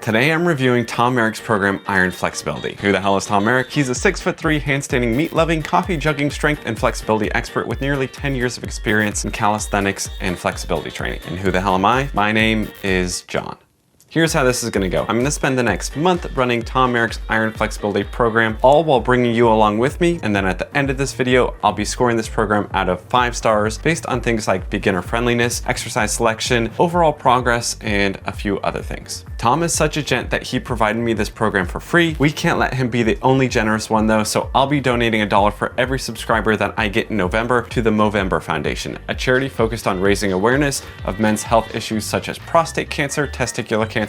Today I'm reviewing Tom Merrick's program, Iron Flexibility. Who the hell is Tom Merrick? He's a 6'3", handstanding, meat-loving, coffee-jugging strength and flexibility expert with nearly 10 years of experience in calisthenics and flexibility training. And who the hell am I? My name is John. Here's how this is gonna go. I'm gonna spend the next month running Tom Merrick's Iron Flexibility program, all while bringing you along with me. And then at the end of this video, I'll be scoring this program out of 5 stars based on things like beginner friendliness, exercise selection, overall progress, and a few other things. Tom is such a gent that he provided me this program for free. We can't let him be the only generous one though, so I'll be donating $1 for every subscriber that I get in November to the Movember Foundation, a charity focused on raising awareness of men's health issues such as prostate cancer, testicular cancer,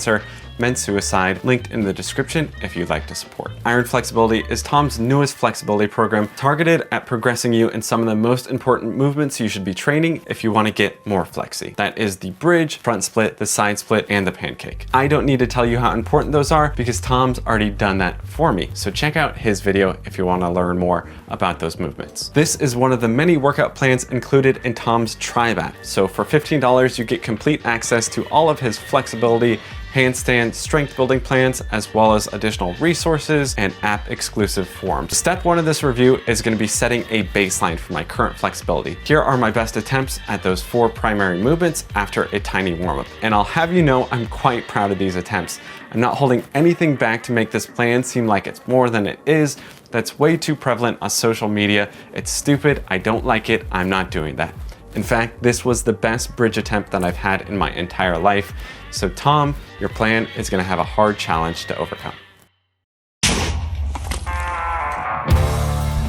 men's suicide, linked in the description if you'd like to support. Iron Flexibility is Tom's newest flexibility program targeted at progressing you in some of the most important movements you should be training if you want to get more flexy. That is the bridge, front split, the side split, and the pancake. I don't need to tell you how important those are because Tom's already done that for me. So check out his video if you want to learn more about those movements. This is one of the many workout plans included in Tom's Tribe app. So for $15, you get complete access to all of his flexibility, handstand, strength building plans, as well as additional resources and app exclusive forms. Step 1 of this review is going to be setting a baseline for my current flexibility. Here are my best attempts at those 4 primary movements after a tiny warm-up. And I'll have you know I'm quite proud of these attempts. I'm not holding anything back to make this plan seem like it's more than it is. That's way too prevalent on social media. It's stupid, I don't like it, I'm not doing that. In fact, this was the best bridge attempt that I've had in my entire life. So Tom, your plan is gonna have a hard challenge to overcome.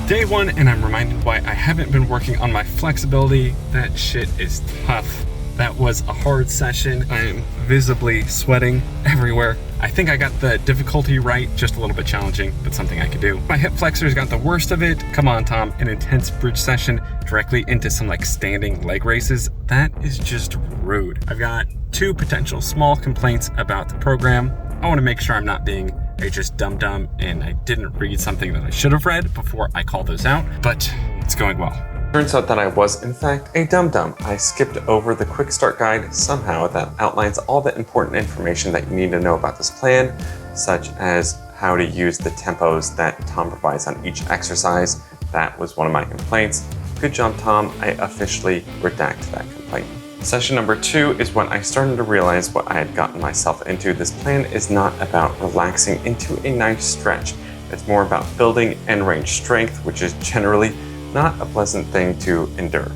Day 1, and I'm reminded why I haven't been working on my flexibility. That shit is tough. That was a hard session. I am visibly sweating everywhere. I think I got the difficulty right, just a little bit challenging, but something I could do. My hip flexors got the worst of it. Come on, Tom, an intense bridge session directly into some like standing leg raises. That is just rude. I've got 2 potential small complaints about the program. I wanna make sure I'm not being a just dum-dum and I didn't read something that I should have read before I call those out, but it's going well. Turns out that I was, in fact, a dum-dum. I skipped over the quick start guide somehow that outlines all the important information that you need to know about this plan, such as how to use the tempos that Tom provides on each exercise. That was one of my complaints. Good job, Tom. I officially redact that complaint. Session number 2 is when I started to realize what I had gotten myself into. This plan is not about relaxing into a nice stretch. It's more about building end range strength, which is generally not a pleasant thing to endure.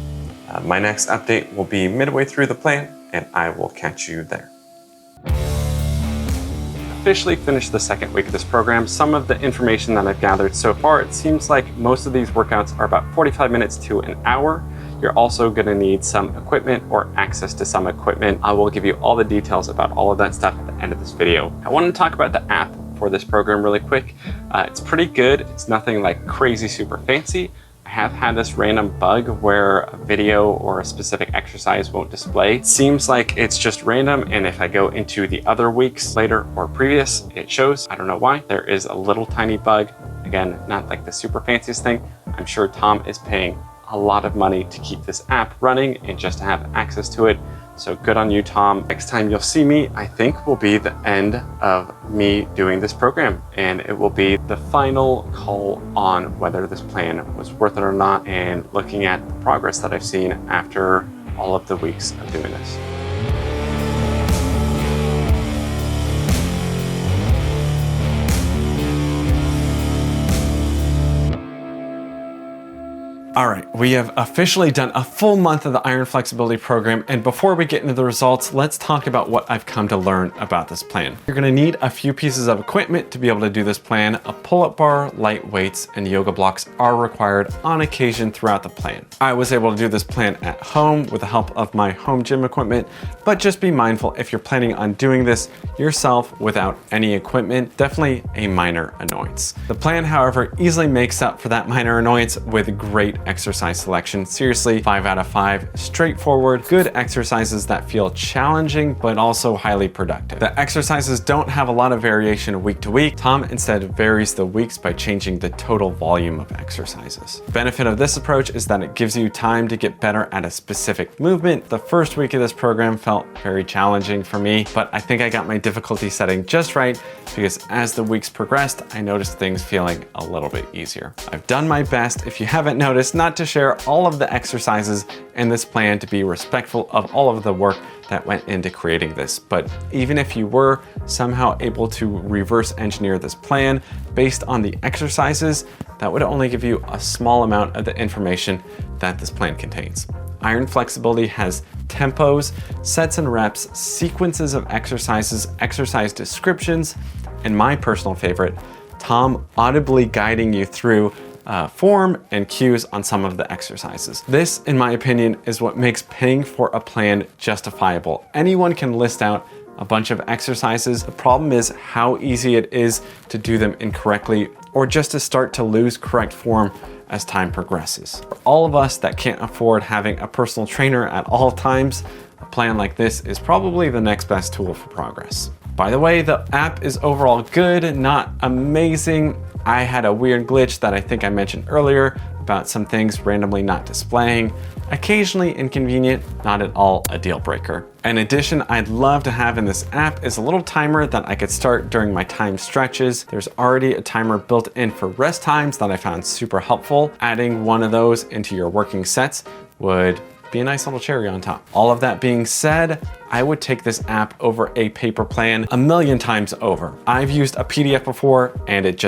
My next update will be midway through the plan, and I will catch you there. Officially finished the 2nd week of this program. Some of the information that I've gathered so far, it seems like most of these workouts are about 45 minutes to an hour. You're also gonna need some equipment or access to some equipment. I will give you all the details about all of that stuff at the end of this video. I wanna talk about the app for this program really quick. It's pretty good. It's nothing like crazy super fancy. I have had this random bug where a video or a specific exercise won't display. It seems like it's just random, and if I go into the other weeks later or previous, it shows. I don't know why. There is a little tiny bug. Again, not like the super fanciest thing. I'm sure Tom is paying a lot of money to keep this app running and just to have access to it. So good on you, Tom. Next time you'll see me, I think will be the end of me doing this program. And it will be the final call on whether this plan was worth it or not, and looking at the progress that I've seen after all of the weeks of doing this. All right, we have officially done a full month of the Iron Flexibility program, and before we get into the results, let's talk about what I've come to learn about this plan. You're gonna need a few pieces of equipment to be able to do this plan. A pull-up bar, light weights, and yoga blocks are required on occasion throughout the plan. I was able to do this plan at home with the help of my home gym equipment, but just be mindful if you're planning on doing this yourself without any equipment, definitely a minor annoyance. The plan, however, easily makes up for that minor annoyance with great exercise selection. Seriously, 5 out of 5. Straightforward, good exercises that feel challenging, but also highly productive. The exercises don't have a lot of variation week to week. Tom instead varies the weeks by changing the total volume of exercises. The benefit of this approach is that it gives you time to get better at a specific movement. The first week of this program felt very challenging for me, but I think I got my difficulty setting just right because as the weeks progressed, I noticed things feeling a little bit easier. I've done my best, if you haven't noticed, not to share all of the exercises in this plan, to be respectful of all of the work that went into creating this. But even if you were somehow able to reverse engineer this plan based on the exercises, that would only give you a small amount of the information that this plan contains. Iron Flexibility has tempos, sets and reps, sequences of exercises, exercise descriptions, and my personal favorite, Tom audibly guiding you through form and cues on some of the exercises. This, in my opinion, is what makes paying for a plan justifiable. Anyone can list out a bunch of exercises. The problem is how easy it is to do them incorrectly or just to start to lose correct form as time progresses. For all of us that can't afford having a personal trainer at all times, a plan like this is probably the next best tool for progress. By the way, the app is overall good, not amazing. I had a weird glitch that I think I mentioned earlier about some things randomly not displaying. Occasionally inconvenient, not at all a deal breaker. In addition, I'd love to have in this app is a little timer that I could start during my time stretches. There's already a timer built in for rest times that I found super helpful. Adding one of those into your working sets would be a nice little cherry on top. All of that being said, I would take this app over a paper plan a million times over. I've used a PDF before and it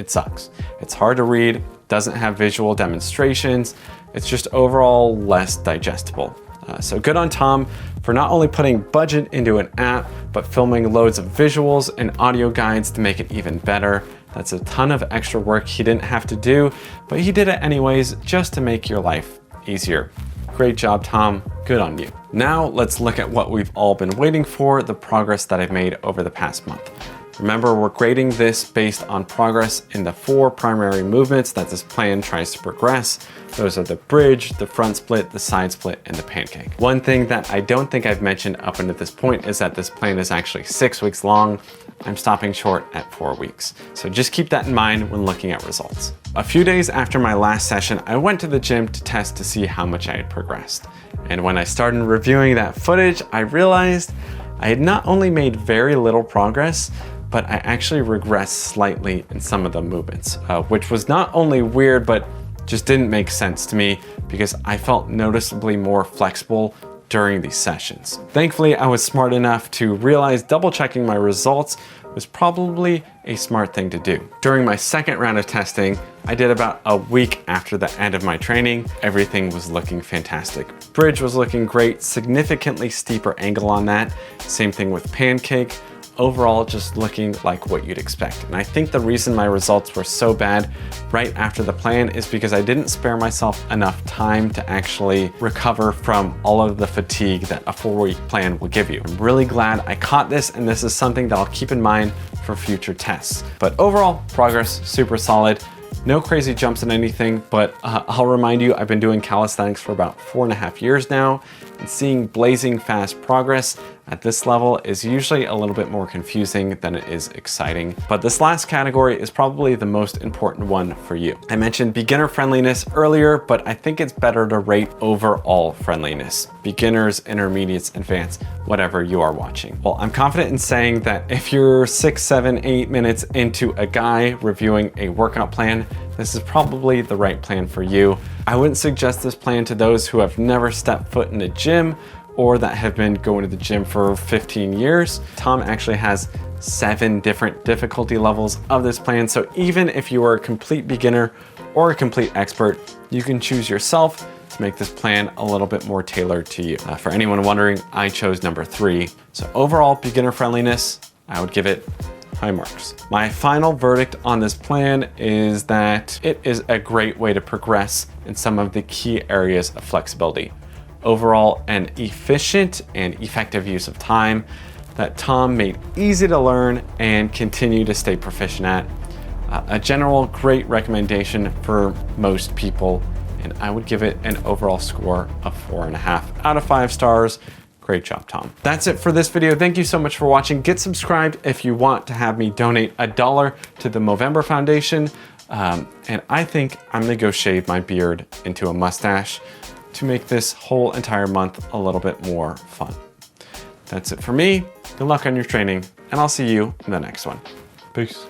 sucks. It's hard to read, doesn't have visual demonstrations. It's just overall less digestible. So good on Tom for not only putting budget into an app, but filming loads of visuals and audio guides to make it even better. That's a ton of extra work he didn't have to do, but he did it anyways just to make your life easier. Great job, Tom. Good on you. Now let's look at what we've all been waiting for, the progress that I've made over the past month. Remember, we're grading this based on progress in the 4 primary movements that this plan tries to progress. Those are the bridge, the front split, the side split, and the pancake. One thing that I don't think I've mentioned up until this point is that this plan is actually 6 weeks long. I'm stopping short at 4 weeks. So just keep that in mind when looking at results. A few days after my last session, I went to the gym to test to see how much I had progressed. And when I started reviewing that footage, I realized I had not only made very little progress, but I actually regressed slightly in some of the movements, which was not only weird, but just didn't make sense to me because I felt noticeably more flexible during these sessions. Thankfully, I was smart enough to realize double checking my results was probably a smart thing to do. During my second round of testing, I did about a week after the end of my training. Everything was looking fantastic. Bridge was looking great, significantly steeper angle on that. Same thing with pancake. Overall, just looking like what you'd expect. And I think the reason my results were so bad right after the plan is because I didn't spare myself enough time to actually recover from all of the fatigue that a 4-week plan will give you. I'm really glad I caught this, and this is something that I'll keep in mind for future tests. But overall, progress super solid. No crazy jumps in anything, but I'll remind you, I've been doing calisthenics for about 4.5 years now, and seeing blazing fast progress at this level is usually a little bit more confusing than it is exciting. But this last category is probably the most important one for you. I mentioned beginner friendliness earlier, but I think it's better to rate overall friendliness. Beginners, intermediates, advanced, whatever you are watching. Well, I'm confident in saying that if you're 6, 7, 8 minutes into a guy reviewing a workout plan, this is probably the right plan for you. I wouldn't suggest this plan to those who have never stepped foot in a gym or that have been going to the gym for 15 years. Tom actually has 7 different difficulty levels of this plan. So even if you are a complete beginner or a complete expert, you can choose yourself to make this plan a little bit more tailored to you. For anyone wondering, I chose number 3. So overall beginner friendliness, I would give it high marks. My final verdict on this plan is that it is a great way to progress in some of the key areas of flexibility. Overall, an efficient and effective use of time that Tom made easy to learn and continue to stay proficient at. A general great recommendation for most people, in and I would give it an overall score of 4.5 out of 5 stars. Great job, Tom. That's it for this video. Thank you so much for watching. Get subscribed if you want to have me donate $1 to the Movember Foundation. And I think I'm gonna go shave my beard into a mustache to make this whole entire month a little bit more fun. That's it for me. Good luck on your training, and I'll see you in the next one. Peace.